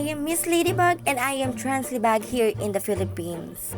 I am Miss Ladybug and I am Translibag here in the Philippines.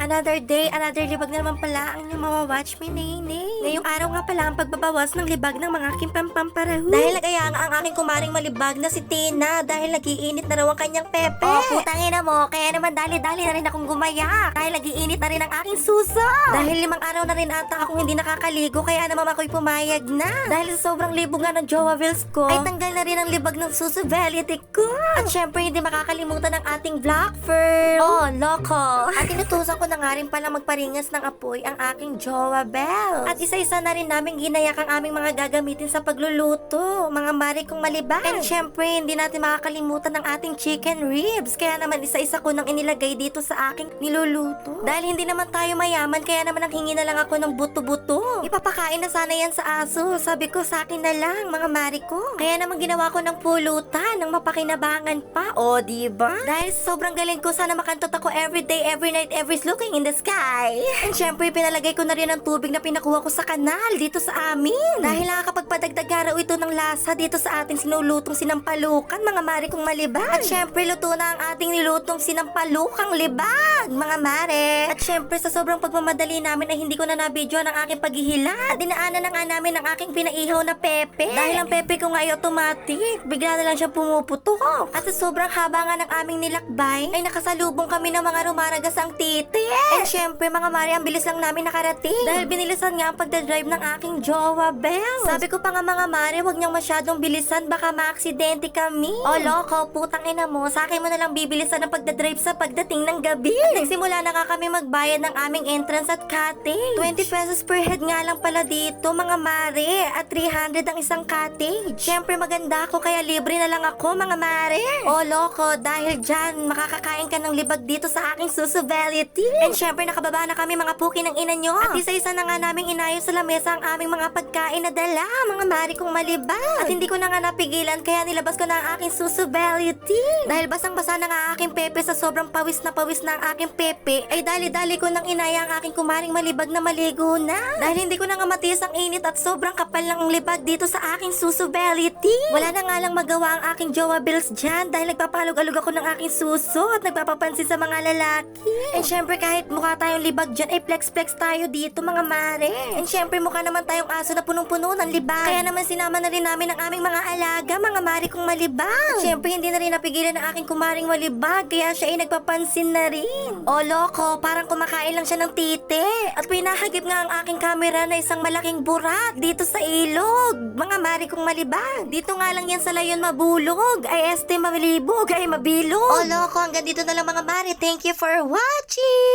Another day, another libag na naman pala ang inyong mawawatch me, Nene. Ngayong araw nga pala ang pagbabawas ng libag ng mga aking pampamparahu. Dahil nag-aya nga ang aking kumaring malibag na si Tina dahil nagiinit na raw ang kanyang pepe. Oh, putangin na mo, kaya naman dali-dali na rin akong gumayak. Dahil nagiinit na rin ang aking suso. Dahil 5 araw na rin ata akong hindi nakakaligo kaya naman ako'y pumayag na. Dahil sa sobrang libo nga ng jowa bills ko, ay tanggal na rin ang libag ng susability ko. At syempre hindi makakalimutan ng ating vlog firm. Oh, loko. At inutusan ko na nga rin pala magparingas ng apoy ang aking jowa bells. At isa-isa na rin namin ginayak ang aming mga gagamitin sa pagluluto. Mga mari kong malibag. And syempre hindi natin makakalimutan ng ating chicken ribs. Kaya naman isa-isa ko nang inilagay dito sa aking niluluto. Dahil hindi naman tayo mayaman kaya naman ang hingi na lang ako ng buto-buto. Ipapakain na sana yan sa aso. Sabi ko sa akin na lang mga mari ko. Kaya naman ginawa ko ng pulutan ng mapakinabangan pa. O diba? Dahil sobrang galing ko sana makantot ako every day, every night, every looking in the sky. And syempre pinalagay ko na rin ang tubig na pinakuha ko sa kanal dito sa amin. Dahil nakakapagpadagdag araw ito ng lasa dito sa ating sinulutong sinampalukan mga mari kong malibag. At syempre luto na ang ating nilutong sinampalukang libag mga mare. At syempre sa sobrang pagmamadali namin ay hindi ko na nabidyo ang aking paghihila. At dinaanan na nga namin ang aking pinaihaw na pepe. Dahil ang pepe ko nga ay automatic. Bigla na lang siya pumuputok. At sa sobrang haba nga ng aming nilakbay ay nakasalubong kami ng mga rumaragas ang titi. And syempre mga mare ang bilis lang namin nakarating. Dahil binilisan nga ang pagdadrive ng aking jowa bells. Sabi ko pa nga mga mare wag niyang masyadong bilisan baka maaksidente kami. O loko putang ina mo sa akin mo na lang bibilisan ang pagdadrive sa pagdating ng gabi. At nagsimula na nga kami magbayad ng aming entrance at cottage. 20 pesos per head nga lang pala dito mga mare. At 300 ang isang cottage. Syempre maganda ako kaya libre na lang ako mga mare. O loko dahil dyan makakakain ka ng libag dito sa aking susability. And syempre nakababa na kami mga puki ng ina nyo. At isa-isa na nga naming inayos sa lamesa ang aming mga pagkain na dala mga mare kong malibag. At hindi ko na nga napigilan kaya nilabas ko na ang aking susability. Dahil basang-basa na nga aking pepe sa sobrang pawis na ang aking pepe ay dali-dali ko nang inaya ang aking kumaring malibag na maligo na. Dahil hindi ko na nga matiis ang init at sobrang kapal ng libag dito sa aking susability. Wala na nga lang magawa ang aking jowa bills dyan dahil nagpapalog-alog ako ng aking suso at nagpapapansin sa mga lalaki. And syempre kahit mukha tayong libag dyan ay flex-flex tayo dito mga mare. And syempre mukha naman tayong aso na punong-puno ng libag. Kaya naman sinama na rin namin ang aming mga alaga mga mare kong malibag. At syempre hindi na rin napigilan ang aking kumaring malibag kaya siya ay nagpapansin na rin. O loko parang kumakain lang siya ng tite. At pinahagip nga ang aking camera na isang malaking burak dito sa ilog. Mga mare kong malibag. Dito nga lang yan sa layon mabulog. Ay este mamalibog ay mabilog. O loko hanggang dito na lang mga mare. Thank you for watching.